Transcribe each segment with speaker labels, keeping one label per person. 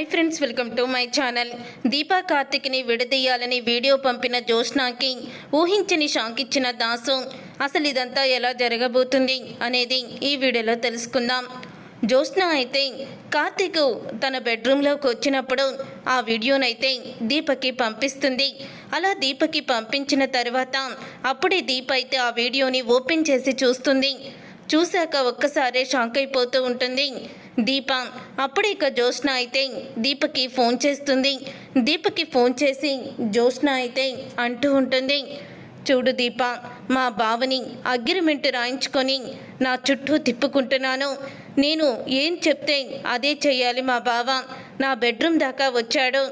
Speaker 1: Hi friends, welcome to my channel. Deepa కార్తిక్ని విడదీయాలని video పంపిన జోష్నాకి ఊహించని షాక్ ఇచ్చిన దాసు. అసలు ఇదంతా ఎలా జరగబోతుంది అనేది ఈ వీడియోలో తెలుసుకుందాం. జోష్నా అయితే కార్తిక్ తన బెడ్రూమ్లోకి వచ్చినప్పుడు ఆ వీడియోనైతే దీపకి పంపిస్తుంది. అలా దీపకి పంపించిన తర్వాత అప్పుడే దీప అయితే ఆ వీడియోని ఓపెన్ చేసి చూస్తుంది. చూశాక ఒక్కసారే షాక్ అయిపోతూ ఉంటుంది దీప. అప్పుడే ఇక జోష్నా అయితే దీపకి ఫోన్ చేస్తుంది. దీపకి ఫోన్ చేసి జోష్నా అయితే అంటూ ఉంటుంది, చూడు దీప, మా బావని అగ్రిమెంట్ రాయించుకొని నా చుట్టూ తిప్పుకుంటున్నాను. నేను ఏం చెప్తే అదే చెయ్యాలి. మా బావ నా బెడ్రూమ్ దాకా వచ్చాడు.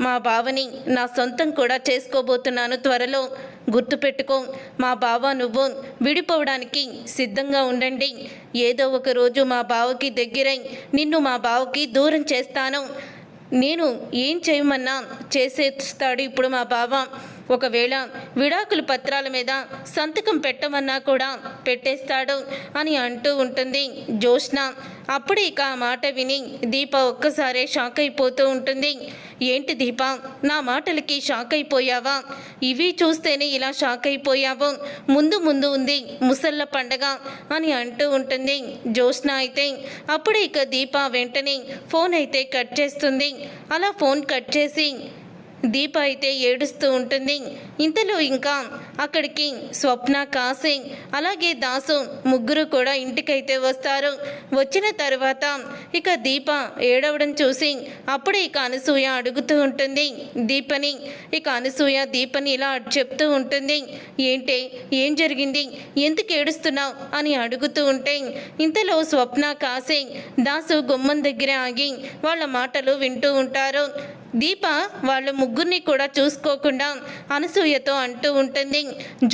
Speaker 1: మా బావని నా సొంతం కూడా చేసుకోబోతున్నాను త్వరలో. గుర్తుపెట్టుకో, మా బావ నువ్వు విడిపోవడానికి సిద్ధంగా ఉండండి. ఏదో ఒక రోజు మా బావకి దగ్గరై నిన్ను మా బావకి దూరం చేస్తాను. నేను ఏం చేయమన్నా చేసేస్తాడు ఇప్పుడు మా బావ. ఒకవేళ విడాకుల పత్రాల మీద సంతకం పెట్టమన్నా కూడా పెట్టేస్తాడు అని అంటూ ఉంటుంది జోష్నా. అప్పుడే ఇక ఆ మాట విని దీప ఒక్కసారే షాక్ అయిపోతూ ఉంటుంది. ఏంటి దీప, నా మాటలకి షాక్ అయిపోయావా? ఇవి చూస్తేనే ఇలా షాక్ అయిపోయావు? ముందు ముందు ఉంది ముసళ్ళ పండగ అని అంటూ ఉంటుంది జోష్నా అయితే. అప్పుడే ఇక దీప వెంటనే ఫోన్ అయితే కట్ చేస్తుంది. అలా ఫోన్ కట్ చేసి దీప అయితే ఏడుస్తూ ఉంటుంది. ఇంతలో ఇంకా అక్కడికి స్వప్న, కాశీ అలాగే దాసు ముగ్గురు కూడా ఇంటికైతే వస్తారు. వచ్చిన తర్వాత ఇక దీప ఏడవడం చూసి అప్పుడే ఇక అనసూయ అడుగుతూ ఉంటుంది దీపని. ఇక అనసూయ దీపని ఇలా చెప్తూ ఉంటుంది, ఏంటి, ఏం జరిగింది, ఎందుకు ఏడుస్తున్నావు అని అడుగుతూ ఉంటే ఇంతలో స్వప్న, కాశీ, దాసు గుమ్మం దగ్గర ఆగి వాళ్ళ మాటలు వింటూ ఉంటారు. దీప వాళ్ళ ముగ్గురిని కూడా చూసుకోకుండా అనసూయతో అంటూ ఉంటుంది,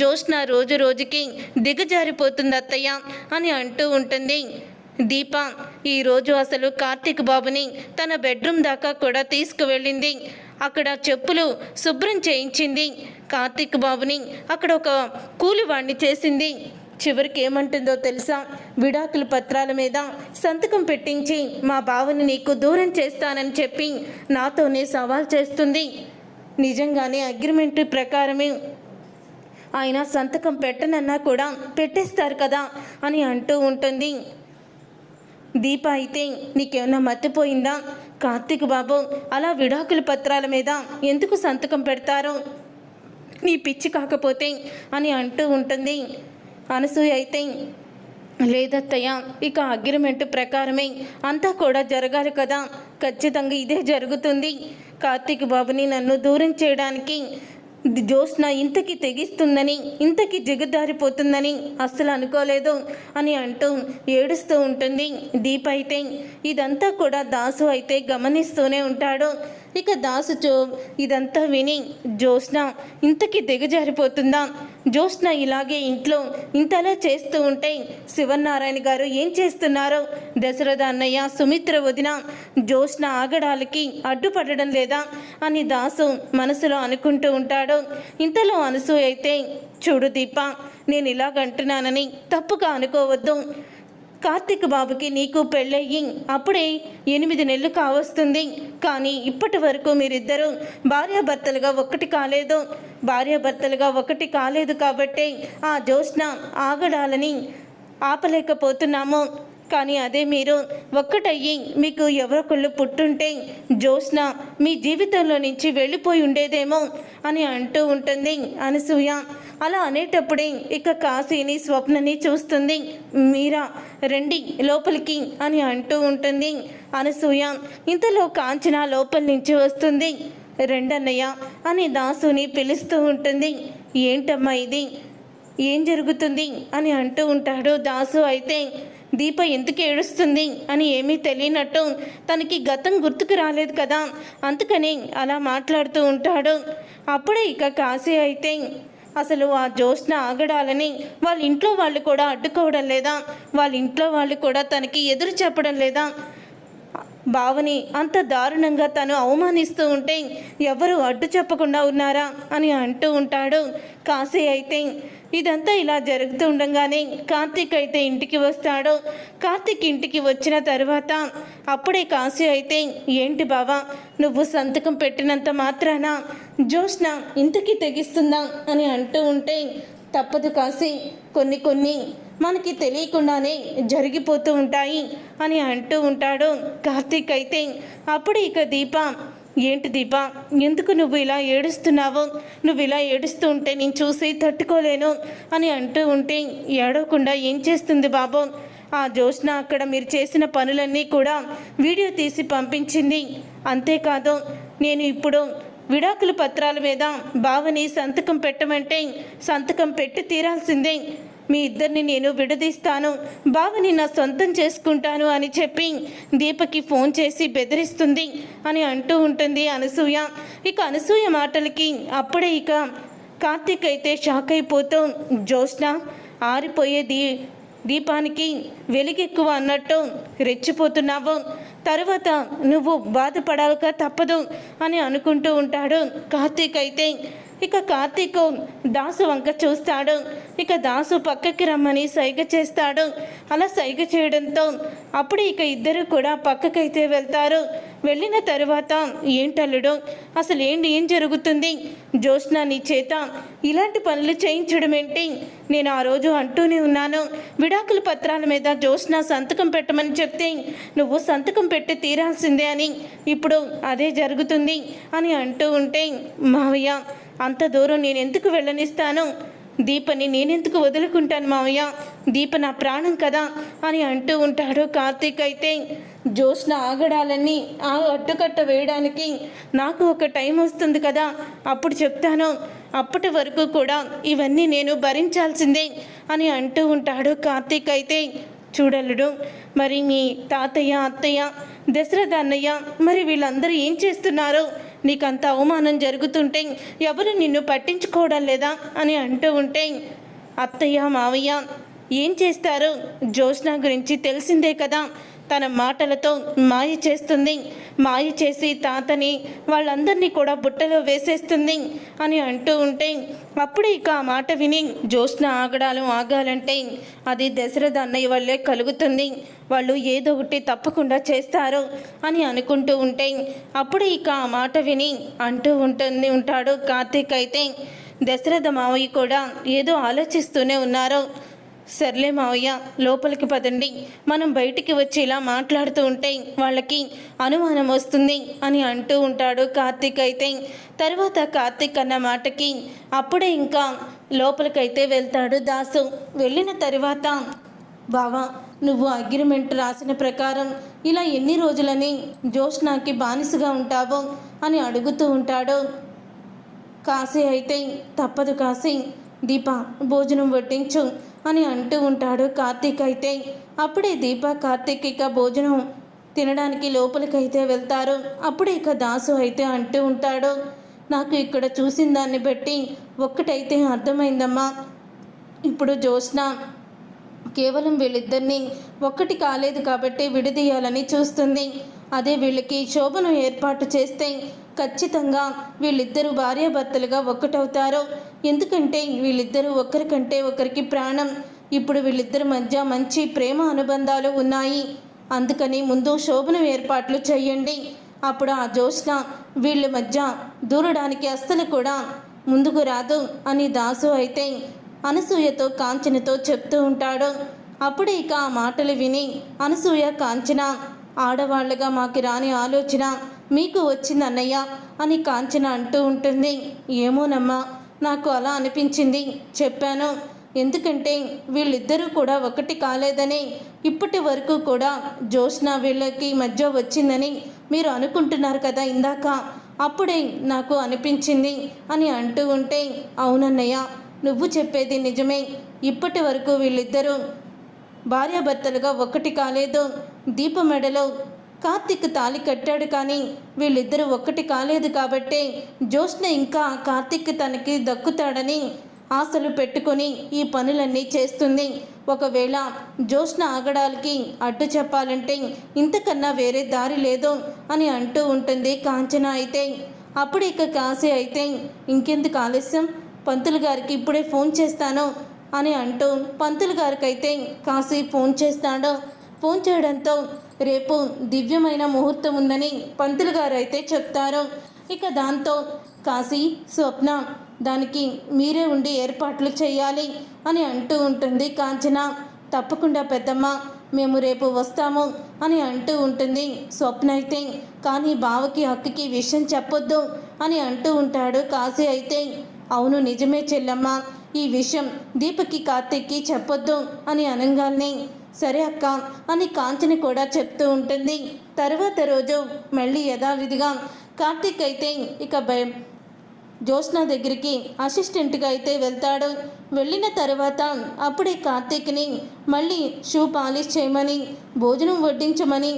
Speaker 1: జోష్న రోజు రోజుకి దిగజారిపోతుంది అత్తయ్య అని అంటూ ఉంటుంది. దీప ఈరోజు అసలు కార్తీక్ బాబుని తన బెడ్రూమ్ దాకా కూడా తీసుకువెళ్ళింది. అక్కడ చెప్పులు శుభ్రం చేయించింది. కార్తీక్ బాబుని అక్కడ ఒక కూలివాణ్ణి చేసింది. చివరికి ఏమంటుందో తెలుసా? విడాకుల పత్రాల మీద సంతకం పెట్టించి మా బావని నీకు దూరం చేస్తానని చెప్పి నాతోనే సవాల్ చేస్తుంది. నిజంగానే అగ్రిమెంట్ ప్రకారమే ఆయన సంతకం పెట్టనన్నా కూడా పెట్టేస్తారు కదా అని అంటూ ఉంటుంది. దీప అయితే నీకేమన్నా మర్చిపోయిందా? కార్తీక్ బాబు అలా విడాకుల పత్రాల మీద ఎందుకు సంతకం పెడతారో నీ పిచ్చి కాకపోతే అని అంటూ ఉంటుంది. అనసూయ అయితే లేదత్తయ్య, ఇక అగ్రిమెంట్ ప్రకారమే అంతా కూడా జరగాలి కదా, ఖచ్చితంగా ఇదే జరుగుతుంది. కార్తీక్ బాబుని నన్ను దూరం చేయడానికి జోష్న ఇంతకి తెగిస్తుందని, ఇంతకి జిగదారిపోతుందని అస్సలు అనుకోలేదు అని అంటూ ఏడుస్తూ ఉంటుంది దీప అయితే. ఇదంతా కూడా దాసు అయితే గమనిస్తూనే ఉంటాడు. ఇక దాసు ఇదంతా విని జోష్న ఇంతకి దిగజారిపోతుందా? జోష్న ఇలాగే ఇంట్లో ఇంతలా చేస్తూ ఉంటే శివనారాయణ గారు ఏం చేస్తున్నారో, దశరథ అన్నయ్య, సుమిత్ర వదిన జోష్న ఆగడాలకి అడ్డుపడడం లేదా అని దాసు మనసులో అనుకుంటూ ఉంటాడు. ఇంతలో అనసూయ అయితే, చూడు దీప, నేను ఇలాగంటున్నానని తప్పుగా అనుకోవద్దు. కార్తీక్ బాబుకి నీకు పెళ్ళయ్యి అప్పుడే 8 నెలలు కావస్తుంది. కానీ ఇప్పటి వరకు మీరిద్దరూ భార్యాభర్తలుగా ఒకటి కాలేదు కాబట్టి ఆ జోష్న ఆగడాలని ఆపలేకపోతున్నాము. కానీ అదే మీరు ఒక్కటయ్యి మీకు ఎవరొకళ్ళు పుట్టుంటే జోష్న మీ జీవితంలో నుంచి వెళ్ళిపోయి ఉండేదేమో అని అంటూ ఉంటుంది అనసూయ. అలా అనేటప్పుడే ఇక కాశీని, స్వప్నని చూస్తుంది. మీరా రండి లోపలికి అని అంటూ ఉంటుంది అనసూయ. ఇంతలో కాంచన లోపల నుంచి వస్తుంది. రెండన్నయ్య అని దాసుని పిలుస్తూ ఉంటుంది. ఏంటమ్మా ఇది, ఏం జరుగుతుంది అని అంటూ ఉంటాడు దాసు. అయితే దీప ఎందుకు ఏడుస్తుంది అని ఏమీ తెలియనట్టు తనకి గతం గుర్తుకు రాలేదు కదా, అందుకని అలా మాట్లాడుతూ ఉంటాడు. అప్పుడే ఇక కాశీ అయితే అసలు ఆ జోష్న ఆగడాలని వాళ్ళ ఇంట్లో వాళ్ళు కూడా అడ్డుకోవడం లేదా, వాళ్ళ ఇంట్లో వాళ్ళు కూడా తనకి ఎదురు చెప్పడం లేదా, బావని అంత దారుణంగా తను అవమానిస్తూ ఉంటే ఎవరు అడ్డు చెప్పకుండా ఉన్నారా అని అంటూ ఉంటాడు. కాశీ అయితే ఇదంతా ఇలా జరుగుతూ ఉండగానే కార్తీక్ అయితే ఇంటికి వస్తాడు. కార్తీక్ ఇంటికి వచ్చిన తర్వాత అప్పుడే కాశీ అయితే, ఏంటి బావా, నువ్వు సంతకం పెట్టినంత మాత్రాన జోష్న ఇంతకీ తెగిస్తుందా అని అంటూ ఉంటే, తప్పదు కాశీ, కొన్ని మనకి తెలియకుండానే జరిగిపోతూ ఉంటాయి అని అంటూ ఉంటాడు కార్తీక్ అయితే. అప్పుడు ఇక దీప, ఏంటి దీప, ఎందుకు నువ్వు ఇలా ఏడుస్తున్నావు, నువ్వు ఇలా ఏడుస్తూ ఉంటే నేను చూసి తట్టుకోలేను అని అంటూ ఉంటే, ఏడవకుండా ఏం చేస్తుంది బాబు, ఆ జోష్న అక్కడ మీరు చేసిన పనులన్నీ కూడా వీడియో తీసి పంపించింది. అంతేకాదు నేను ఇప్పుడు విడాకుల పత్రాల మీద బావని సంతకం పెట్టమంటే సంతకం పెట్టి తీరాల్సిందే. మీ ఇద్దరిని నేను విడదీస్తాను, బావని నా సొంతం చేసుకుంటాను అని చెప్పి దీపకి ఫోన్ చేసి బెదిరిస్తుంది అని అంటూ ఉంటుంది అనసూయ. ఇక అనసూయ మాటలకి అప్పుడే ఇక కార్తీక్ అయితే షాక్ అయిపోతూ, జోష్న ఆరిపోయే దీపానికి వెలుగెక్కువ అన్నట్టు రెచ్చిపోతున్నావు, తర్వాత నువ్వు బాధపడాలిగా తప్పదు అని అనుకుంటూ ఉంటాడు కార్తీక్ అయితే. ఇక కార్తీక్ దాసు వంక చూస్తాడు. ఇక దాసు పక్కకి రమ్మని సైగ చేస్తాడు. అలా సైగ చేయడంతో అప్పుడు ఇక ఇద్దరు కూడా పక్కకైతే వెళ్తారు. వెళ్ళిన తరువాత, ఏంటల్లుడు, అసలు ఏం జరుగుతుంది, జోష్న నీ చేత ఇలాంటి పనులు చేయించడం ఏంటి, నేను ఆ రోజు అంటూనే ఉన్నాను విడాకుల పత్రాల మీద జోష్న సంతకం పెట్టమని చెప్తే నువ్వు సంతకం పెట్టి తీరాల్సిందే అని, ఇప్పుడు అదే జరుగుతుంది అని అంటూ ఉంటే, మావయ్య అంత దూరం నేను ఎందుకు వెళ్ళనిస్తాను, దీపని నేనెందుకు వదులుకుంటాను మావయ్య, దీప నా ప్రాణం కదా అని అంటూ ఉంటాడు కార్తీక్ అయితే. జోష్న ఆగడాలన్నీ ఆ అడ్డుకట్ట వేయడానికి నాకు ఒక టైం వస్తుంది కదా, అప్పుడు చెప్తాను, అప్పటి వరకు కూడా ఇవన్నీ నేను భరించాల్సిందే అని అంటూ ఉంటాడు కార్తీక్ అయితే. చూడలుడు, మరి మీ తాతయ్య, అత్తయ్య, దశరథ అన్నయ్య, మరి వీళ్ళందరూ ఏం చేస్తున్నారు, నీకంత అవమానం జరుగుతుంటే ఎవరు నిన్ను పట్టించుకోవడం లేదా అని అంటూ ఉంటే, అత్తయ్య మావయ్య ఏం చేస్తారు, జోష్న గురించి తెలిసిందే కదా, తన మాటలతో మాయ చేస్తుంది, మాయ చేసి తాతని వాళ్ళందరినీ కూడా బుట్టలో వేసేస్తుంది అని అంటూ ఉంటే, అప్పుడు ఇక ఆ మాట విని జోష్న ఆగాలంటే అది దశరథ అన్నయ్య వల్లే కలుగుతుంది, వాళ్ళు ఏదో ఒకటి తప్పకుండా చేస్తారు అని అనుకుంటూ ఉంటే, అప్పుడు ఇక ఆ మాట విని అంటూ ఉంటాడు కార్తీక్ అయితే. దశరథ మావయ్య కూడా ఏదో ఆలోచిస్తూనే ఉన్నారు. సర్లే మావయ్య, లోపలికి పదండి, మనం బయటికి వచ్చి ఇలా మాట్లాడుతూ ఉంటే వాళ్ళకి అనుమానం వస్తుంది అని అంటూ ఉంటాడు కార్తీక్ అయితే. తర్వాత కార్తీక్ అన్న మాటకి అప్పుడే ఇంకా లోపలికైతే వెళ్తాడు దాసు. వెళ్ళిన తర్వాత, బావా నువ్వు అగ్రిమెంట్ రాసిన ప్రకారం ఇలా ఎన్ని రోజులని జోష్నాకి బానిసగా ఉంటావో అని అడుగుతూ ఉంటాడు. కాశీ అయితే, తప్పదు కాశీ, దీప భోజనం వడ్డించు అని అంటూ ఉంటాడు కార్తీక్ అయితే. అప్పుడే దీప కార్తీక్ ఇక భోజనం తినడానికి లోపలికైతే వెళ్తారు. అప్పుడే ఇక దాసు అయితే అంటూ ఉంటాడు, నాకు ఇక్కడ చూసిన దాన్ని బట్టి ఒక్కటైతే అర్థమైందమ్మా, ఇప్పుడు జోష్న కేవలం వీళ్ళిద్దరినీ ఒక్కటి కాలేదు కాబట్టి విడదీయాలని చూస్తుంది. అదే వీళ్ళకి శోభను ఏర్పాటు చేస్తే ఖచ్చితంగా వీళ్ళిద్దరూ భార్యాభర్తలుగా ఒక్కటవుతారు. ఎందుకంటే వీళ్ళిద్దరూ ఒకరికంటే ఒకరికి ప్రాణం. ఇప్పుడు వీళ్ళిద్దరి మధ్య మంచి ప్రేమ అనుబంధాలు ఉన్నాయి. అందుకని ముందు శోభను ఏర్పాట్లు చేయండి, అప్పుడు ఆ జోష్న వీళ్ళ మధ్య దూరడానికి అస్సలు కూడా ముందుకు రాదు అని దాసు అయితే అనసూయతో కాంచనతో చెప్తూ ఉంటాడు. అప్పుడు ఇక ఆ మాటలు విని అనసూయ, కాంచన, ఆడవాళ్ళగా మాకు రాని ఆలోచన మీకు వచ్చింది అన్నయ్య అని కాంచన అంటూ ఉంటుంది. ఏమోనమ్మా, నాకు అలా అనిపించింది, చెప్పాను. ఎందుకంటే వీళ్ళిద్దరూ కూడా ఒకటి కాలేదని, ఇప్పటి వరకు కూడా జోష్న వీళ్ళకి మధ్య వచ్చిందని మీరు అనుకుంటున్నారు కదా ఇందాక, అప్పుడే నాకు అనిపించింది అని అంటూ ఉంటే, అవునన్నయ్య నువ్వు చెప్పేది నిజమే, ఇప్పటి వరకు వీళ్ళిద్దరూ భార్యాభర్తలుగా ఒక్కటి కాలేదు. దీప మెడలో కార్తీక్ తాళి కట్టాడు కానీ వీళ్ళిద్దరూ ఒక్కటి కాలేదు కాబట్టి జోష్న ఇంకా కార్తీక్ తనకి దక్కుతాడని ఆశలు పెట్టుకొని ఈ పనులన్నీ చేస్తుంది. ఒకవేళ జ్యోత్స్న ఆగడాలకి అడ్డు చెప్పాలంటే ఇంతకన్నా వేరే దారి లేదు అని అంటూ ఉంటుంది కాంచన. అయితే అప్పుడు ఇక కాశీ అయితే ఇంకెందుకు ఆలస్యం, పంతులు గారికి ఇప్పుడే ఫోన్ చేస్తాను అని అంటూ పంతులు గారికి అయితే కాశీ ఫోన్ చేస్తాడు. ఫోన్ చేయడంతో రేపు దివ్యమైన ముహూర్తం ఉందని పంతులు గారు అయితే చెప్తారు. ఇక దాంతో కాశీ, స్వప్న దానికి మీరే ఉండి ఏర్పాట్లు చేయాలి అని అంటూ ఉంటుంది కాంచన. తప్పకుండా పెద్దమ్మ, మేము రేపు వస్తాము అని అంటూ ఉంటుంది స్వప్న అయితే. కానీ బావకి అక్కకి విషయం చెప్పొద్దు అని అంటూ ఉంటాడు కాశీ అయితే. అవును నిజమే చెల్లమ్మ, ఈ విషయం దీపకి కార్తీక్కి చెప్పొద్దు అని అనగానే సరే అక్క అని కాంచన కూడా చెప్తూ ఉంటుంది. తర్వాత రోజు మళ్ళీ యథావిధిగా కార్తీక్ అయితే ఇక జ్యోత్స్న దగ్గరికి అసిస్టెంట్గా అయితే వెళ్తాడు. వెళ్ళిన తర్వాత అప్పుడే కార్తీక్ని మళ్ళీ షూ పాలిష్ చేయమని, భోజనం వడ్డించమని,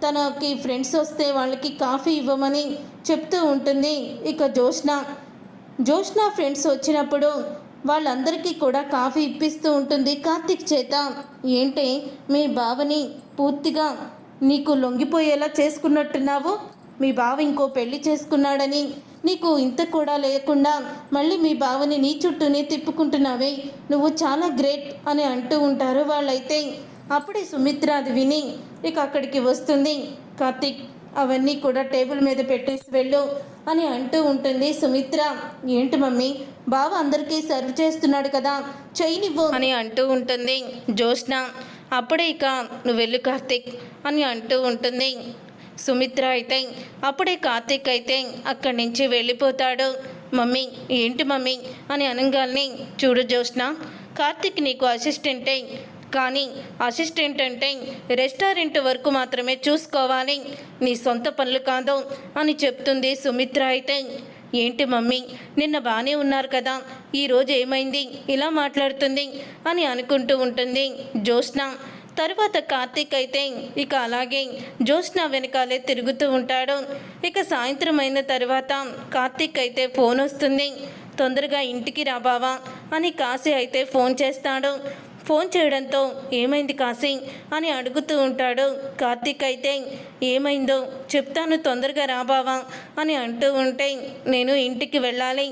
Speaker 1: తనకి ఫ్రెండ్స్ వస్తే వాళ్ళకి కాఫీ ఇవ్వమని చెప్తూ ఉంటుంది. ఇక జ్యోత్స్న ఫ్రెండ్స్ వచ్చినప్పుడు వాళ్ళందరికీ కూడా కాఫీ ఇప్పిస్తూ ఉంటుంది కార్తీక్ చేత. ఏంటి మీ బావని పూర్తిగా నీకు లొంగిపోయేలా చేసుకున్నట్టున్నావు, మీ బావ ఇంకో పెళ్లి చేసుకున్నాడని నీకు ఇంత కూడా లేకుండా మళ్ళీ మీ బావని నీ చుట్టూనే తిప్పుకుంటున్నావే, నువ్వు చాలా గ్రేట్ అని అంటూ ఉంటారు వాళ్ళైతే. అప్పుడే సుమిత్ర అది విని ఇక అక్కడికి వస్తుంది. కార్తీక్ అవన్నీ కూడా టేబుల్ మీద పెట్టేసి వెళ్ళు అని అంటూ ఉంటుంది సుమిత్ర. ఏంటి మమ్మీ, బావ అందరికీ సర్వ్ చేస్తున్నాడు కదా, చెయ్యినివ్వు అని అంటూ ఉంటుంది జ్యోత్స్న. అప్పుడే ఇక నువ్వు వెళ్ళు కార్తీక్ అని అంటూ ఉంటుంది సుమిత్ర అయితే. అప్పుడే కార్తీక్ అయితే అక్కడి నుంచి వెళ్ళిపోతాడు. మమ్మీ ఏంటి మమ్మీ అని అనగానే, చూడు జ్యోత్స్న, కార్తీక్ నీకు అసిస్టెంటే, కానీ అసిస్టెంట్ అంటే రెస్టారెంట్ వరకు మాత్రమే చూసుకోవాలి, నీ సొంత పనులు కాదు అని చెప్తుంది సుమిత్ర అయితే. ఏంటి మమ్మీ, నిన్న బాగానే ఉన్నారు కదా, ఈరోజు ఏమైంది ఇలా మాట్లాడుతుంది అని అనుకుంటూ ఉంటుంది జ్యోత్స్న. తర్వాత కార్తీక్ అయితే ఇక అలాగే జ్యోత్స్న వెనకాలే తిరుగుతూ ఉంటాడు. ఇక సాయంత్రం అయిన తర్వాత కార్తీక్ అయితే ఫోన్ వస్తుంది. తొందరగా ఇంటికి రా బావా అని కాశీ అయితే ఫోన్ చేస్తాడు. ఫోన్ చేయడంతో ఏమైంది కాశీ అని అడుగుతూ ఉంటాడు కార్తీక్ అయితే. ఏమైందో చెప్తాను, తొందరగా రా బావా అని అంటూ ఉంటే, నేను ఇంటికి వెళ్ళాలి,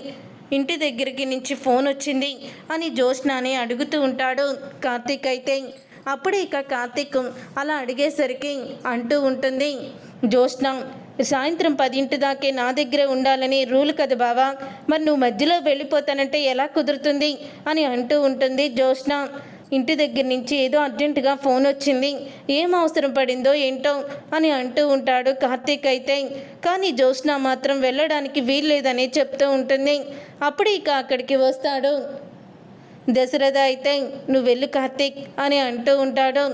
Speaker 1: ఇంటి దగ్గరికి నుంచి ఫోన్ వచ్చింది అని జ్యోత్స్నని అడుగుతూ ఉంటాడు కార్తీక్ అయితే. అప్పుడు ఇక కార్తీక్ అలా అడిగేసరికి అంటూ ఉంటుంది జ్యోత్స్న, సాయంత్రం 10 దాకే నా దగ్గరే ఉండాలని రూల్ కదా బావా, మరి నువ్వు మధ్యలో వెళ్ళిపోతానంటే ఎలా కుదురుతుంది అని అంటూ ఉంటుంది జ్యోత్స్న. ఇంటి దగ్గర నుంచి ఏదో అర్జెంటుగా ఫోన్ వచ్చింది, ఏం అవసరం పడిందో ఏంటో అని అంటూ ఉంటాడు కార్తీక్ అయితే. కానీ జ్యోత్స్న మాత్రం వెళ్ళడానికి వీల్లేదని చెప్తూ ఉంటుంది. అప్పుడు ఇక అక్కడికి వస్తాడు దశరథ అయితే. నువ్వు వెళ్ళు కార్తీక్ అని అంటూ ఉంటాడు.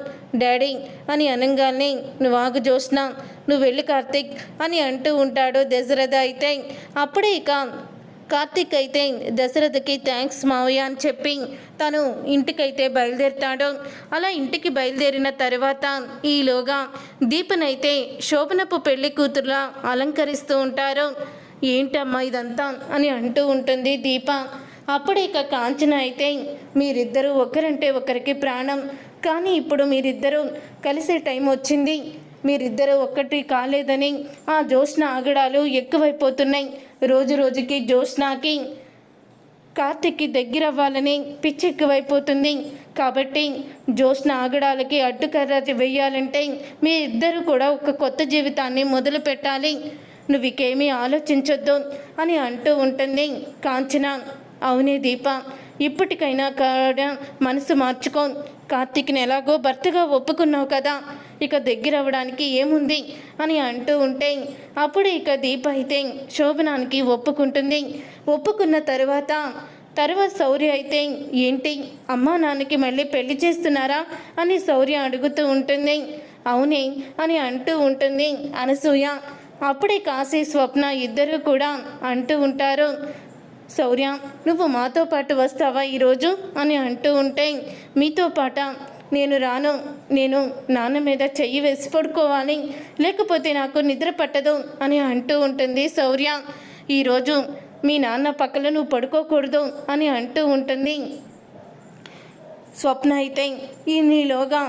Speaker 1: డాడీ అని అనగానే, నువ్వు ఆగు జ్యోత్స్న, నువ్వు వెళ్ళు కార్తీక్ అని అంటూ ఉంటాడు దశరథ అయితే. అప్పుడే ఇక కార్తీక్ అయితే దశరథకి థ్యాంక్స్ మావయ్య అని చెప్పి తను ఇంటికైతే బయలుదేరుతాడు. అలా ఇంటికి బయలుదేరిన తర్వాత ఈలోగా దీపనైతే శోభనపు పెళ్లి కూతురులా అలంకరిస్తూ ఉంటారు. ఏంటమ్మా ఇదంతా అని అంటూ ఉంటుంది దీప. అప్పుడు ఇక కాంచన అయితే, మీరిద్దరూ ఒకరంటే ఒకరికి ప్రాణం, కానీ ఇప్పుడు మీరిద్దరూ కలిసే టైం వచ్చింది, మీరిద్దరూ ఒక్కటి కాలేదని ఆ జ్యోత్స్న ఆగడాలు ఎక్కువైపోతున్నాయి. రోజు రోజుకి జ్యోత్స్నకి కార్తీక్కి దగ్గర అవ్వాలని పిచ్చి ఎక్కువైపోతుంది. కాబట్టి జ్యోత్స్న ఆగడాలకి అడ్డుకర్ర వేయాలంటే మీ ఇద్దరు కూడా ఒక కొత్త జీవితాన్ని మొదలు పెట్టాలి, నువ్వు ఇకేమీ ఆలోచించొద్దు అని అంటూ ఉంటుంది కాంచన. అవునే దీప, ఇప్పటికైనా కూడా మనసు మార్చుకో, కార్తీక్ని ఎలాగో భర్తగా ఒప్పుకున్నావు కదా, ఇక దగ్గర అవ్వడానికి ఏముంది అని అంటూ ఉంటే అప్పుడు ఇక దీప అయితే శోభనానికి ఒప్పుకుంటుంది. ఒప్పుకున్న తర్వాత శౌర్య అయితే, ఏంటి అమ్మా నాన్నకి మళ్ళీ పెళ్లి చేస్తున్నారా అని శౌర్య అడుగుతూ ఉంటుంది. అవునే అని అంటూ ఉంటుంది అనసూయ. అప్పుడే కాశీ స్వప్న ఇద్దరు కూడా అంటూ ఉంటారు, శౌర్య నువ్వు మాతో పాటు వస్తావా ఈరోజు అని అంటూ ఉంటే, మీతో పాట నేను రాను, నేను నాన్న మీద చెయ్యి వేసి పడుకోవాలి, లేకపోతే నాకు నిద్ర పట్టదు అని అంటూ ఉంటుంది శౌర్య. ఈరోజు మీ నాన్న పక్కన నువ్వు పడుకోకూడదు అని అంటూ ఉంటుంది. స్వప్న అయితే ఈలోగా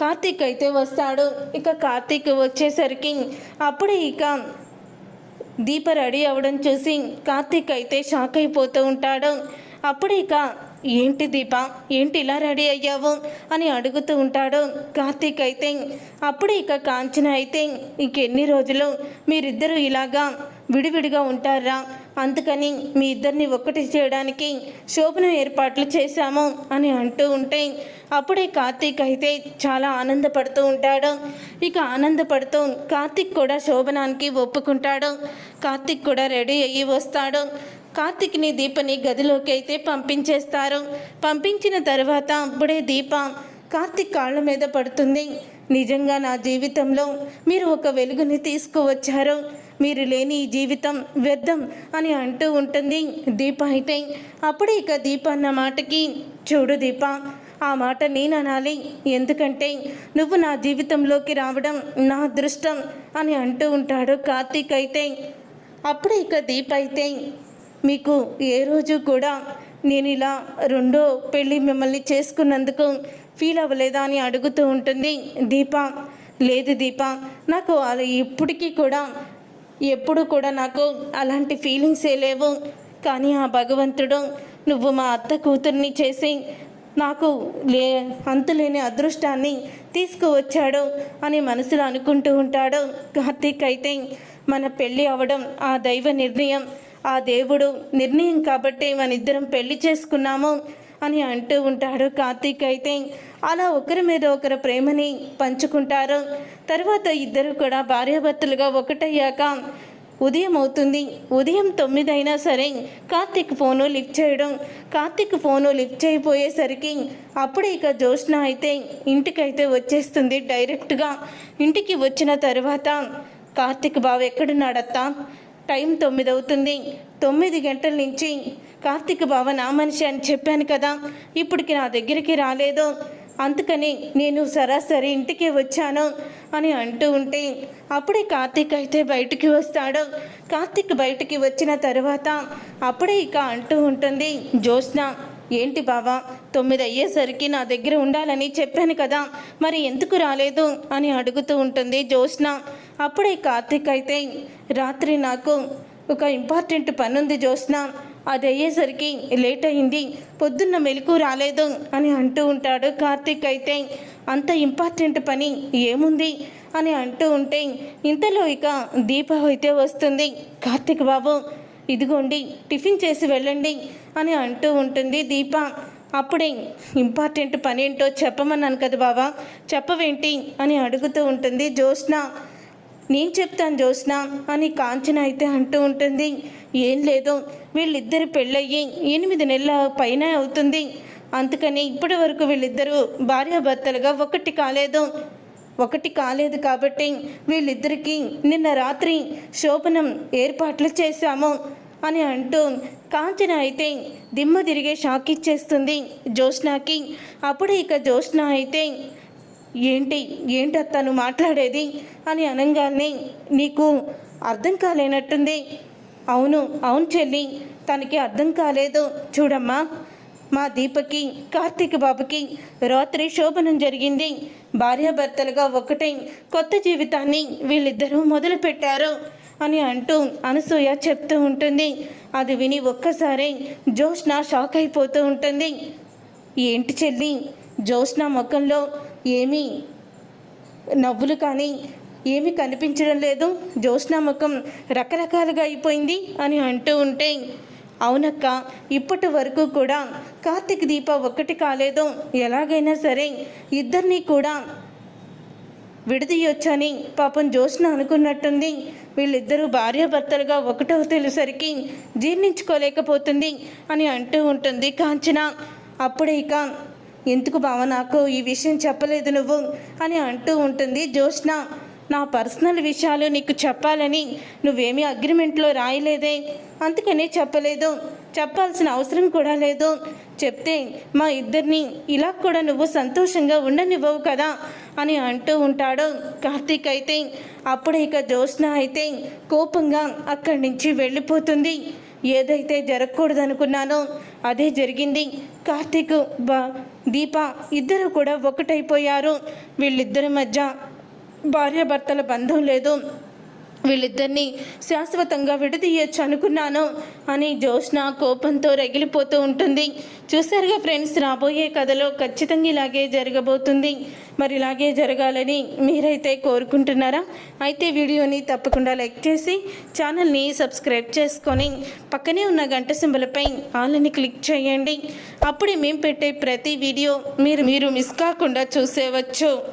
Speaker 1: కార్తీక్ అయితే వస్తాడు. ఇక కార్తీక్ వచ్చేసరికి అప్పుడే ఇక దీప రెడీ అవ్వడం చూసి కార్తీక్ అయితే షాక్ అయిపోతూ ఉంటాడు. అప్పుడే ఇక ఏంటి దీప, ఏంటి ఇలా రెడీ అయ్యావు అని అడుగుతూ ఉంటాడు కార్తీక్ అయితే. అప్పుడే ఇక కాంచన అయితే ఇంకెన్ని రోజులు మీరిద్దరూ ఇలాగా విడివిడిగా ఉంటారా, అందుకని మీ ఇద్దరిని ఒక్కటి చేయడానికి శోభనం ఏర్పాట్లు చేశాము అని అంటూ ఉంటే అప్పుడే కార్తీక్ అయితే చాలా ఆనందపడుతూ ఉంటాడు. ఇక ఆనందపడుతూ కార్తీక్ కూడా శోభనానికి ఒప్పుకుంటాడు. కార్తీక్ కూడా రెడీ అయ్యి వస్తాడు. కార్తీక్ని దీపని గదిలోకి అయితే పంపించేస్తారు. పంపించిన తర్వాత అప్పుడే దీప కార్తీక్ కాళ్ళ మీద పడుతుంది. నిజంగా నా జీవితంలో మీరు ఒక వెలుగుని తీసుకువచ్చారు, మీరు లేని ఈ జీవితం వ్యర్థం అని అంటూ ఉంటుంది దీప అయితే. అప్పుడే ఇక దీప అన్న మాటకి, చూడు దీప, ఆ మాట నేను అనాలి, ఎందుకంటే నువ్వు నా జీవితంలోకి రావడం నా అదృష్టం అని అంటూ ఉంటాడు కార్తీక్ అయితే. అప్పుడే ఇక దీప అయితే, మీకు ఏ రోజు కూడా నేను ఇలా రెండో పెళ్ళి మిమ్మల్ని చేసుకున్నందుకు ఫీల్ అవ్వలేదా అని అడుగుతూ ఉంటుంది దీప. లేదు దీప, నాకు అలా ఇప్పటికీ కూడా ఎప్పుడు కూడా నాకు అలాంటి ఫీలింగ్సే లేవు. కానీ ఆ భగవంతుడు నువ్వు మా అత్త కూతుర్ని చేసి నాకు అంతులేని అదృష్టాన్ని తీసుకువచ్చాడు అని మనసులో అనుకుంటూ ఉంటాడు కార్తీక్ అయితే. మన పెళ్ళి అవ్వడం ఆ దైవ నిర్ణయం, ఆ దేవుడు నిర్ణయం కాబట్టి మన ఇద్దరం పెళ్లి చేసుకున్నాము అని అంటూ ఉంటాడు కార్తీక్ అయితే. అలా ఒకరి మీద ఒకరు ప్రేమని పంచుకుంటారు. తర్వాత ఇద్దరు కూడా భార్యాభర్తలుగా ఒకటయ్యాక ఉదయం అవుతుంది. ఉదయం 9 అయినా సరే కార్తీక్ ఫోను లిఫ్ట్ చేయడం, కార్తీక్ ఫోను లిఫ్ట్ చేయబోయేసరికి అప్పుడే ఇక జ్యోత్స్న అయితే ఇంటికైతే వచ్చేస్తుంది. డైరెక్ట్గా ఇంటికి వచ్చిన తర్వాత, కార్తీక్ బావ ఎక్కడున్నాడత్తా, టైం 9 అవుతుంది, 9 గంటల నుంచి కార్తీక్ బావ నా మనిషి అని చెప్పాను కదా, ఇప్పటికి నా దగ్గరికి రాలేదు, అందుకని నేను సరాసరి ఇంటికి వచ్చాను అని అంటూ ఉంటే అప్పుడే కార్తీక్ అయితే బయటికి వస్తాడు. కార్తీక్ బయటికి వచ్చిన తర్వాత అప్పుడే ఇక అంటూ ఉంటుంది జ్యోత్స్న, ఏంటి బావా 9 అయ్యేసరికి నా దగ్గర ఉండాలని చెప్పాను కదా, మరి ఎందుకు రాలేదు అని అడుగుతూ ఉంటుంది జ్యోత్స్న. అప్పుడే కార్తీక్ అయితే, రాత్రి నాకు ఒక ఇంపార్టెంట్ పని ఉంది జ్యోత్స్న, అది అయ్యేసరికి లేట్ అయింది, పొద్దున్న మెలకు రాలేదు అని అంటూ ఉంటాడు కార్తీక్ అయితే. అంత ఇంపార్టెంట్ పని ఏముంది అని అంటూ ఉంటే ఇంతలో ఇక దీప అయితే వస్తుంది. కార్తీక్ బాబు ఇదిగోండి టిఫిన్ చేసి వెళ్ళండి అని అంటూ ఉంటుంది దీప. అప్పుడే ఇంపార్టెంట్ పని ఏంటో చెప్పమన్నాను కదా బావా, చెప్పవేంటి అని అడుగుతూ ఉంటుంది జ్యోత్స్న. నేను చెప్తాను జ్యోత్స్న అని కాంచన అయితే అంటూ ఉంటుంది. ఏం లేదు, వీళ్ళిద్దరు పెళ్ళయ్యి 8 నెలల పైన అవుతుంది, అందుకని ఇప్పటి వరకు వీళ్ళిద్దరూ భార్యాభర్తలుగా ఒకటి కాలేదు కాబట్టి వీళ్ళిద్దరికీ నిన్న రాత్రి శోభనం ఏర్పాట్లు చేశాము అని అంటూ కాంచన అయితే దిమ్మ తిరిగే షాక్ ఇచ్చేస్తుంది జ్యోత్స్నకి. అప్పుడే ఇక జ్యోత్స్న అయితే, ఏంటి తను మాట్లాడేది అని అనగానే, నీకు అర్థం కాలేనట్టుంది. అవును చెల్లి, తనకి అర్థం కాలేదు. చూడమ్మా, మా దీపకి కార్తీక్ బాబుకి రాత్రి శోభనం జరిగింది, భార్యాభర్తలుగా ఒకటే కొత్త జీవితాన్ని వీళ్ళిద్దరూ మొదలుపెట్టారు అని అంటూ అనసూయ చెప్తూ ఉంటుంది. అది విని ఒక్కసారి జ్యోత్స్న షాక్ అయిపోతూ ఉంటుంది. ఏంటి చెల్లి, జ్యోత్స్న ముఖంలో ఏమీ నవ్వులు కానీ ఏమీ కనిపించడం లేదు, జ్యోత్స్న ముఖం రకరకాలుగా అయిపోయింది అని అంటూ ఉంటే, అవునక్క, ఇప్పటి వరకు కూడా కార్తీక్ దీప ఒకటి కాలేదు, ఎలాగైనా సరే ఇద్దరినీ కూడా విడదీయొచ్చని పాపం జ్యోత్స్న అనుకున్నట్టుంది. వీళ్ళిద్దరూ భార్యాభర్తలుగా ఒకటవుతేసరికి జీర్ణించుకోలేకపోతుంది అని అంటూ ఉంటుంది కాంచన. అప్పుడే ఇక, ఎందుకు బావ నాకు ఈ విషయం చెప్పలేదు నువ్వు అని అంటూ ఉంటుంది జ్యోత్స్న. నా పర్సనల్ విషయాలు నీకు చెప్పాలని నువ్వేమీ అగ్రిమెంట్లో రాయలేదే, అందుకనే చెప్పలేదు. చెప్పాల్సిన అవసరం కూడా లేదు. చెప్తే మా ఇద్దరిని ఇలా కూడా నువ్వు సంతోషంగా ఉండనివ్వవు కదా అని అంటూ ఉంటాడు కార్తీక్. అయితే అప్పుడు ఇక జ్యోత్స్న అయితే కోపంగా అక్కడి నుంచి వెళ్ళిపోతుంది. ఏదైతే జరగకూడదనుకున్నానో అదే జరిగింది. కార్తీక్ దీప ఇద్దరు కూడా ఒకటైపోయారు. వీళ్ళిద్దరి మధ్య భార్యాభర్తల బంధం లేదు. వీళ్ళిద్దరినీ శాశ్వతంగా విడదీయచ్చు అనుకున్నాను అని జ్యోత్స్న కోపంతో రగిలిపోతూ ఉంటుంది. చూసారుగా ఫ్రెండ్స్, రాబోయే కథలో ఖచ్చితంగా ఇలాగే జరగబోతుంది. మరి ఇలాగే జరగాలని మీరైతే కోరుకుంటున్నారా? అయితే వీడియోని తప్పకుండా లైక్ చేసి ఛానల్ని సబ్స్క్రైబ్ చేసుకొని పక్కనే ఉన్న గంట సింబల్పై ఆల్ని క్లిక్ చేయండి. అప్పుడే మేము పెట్టే ప్రతి వీడియో మీరు మిస్ కాకుండా చూసేవచ్చు.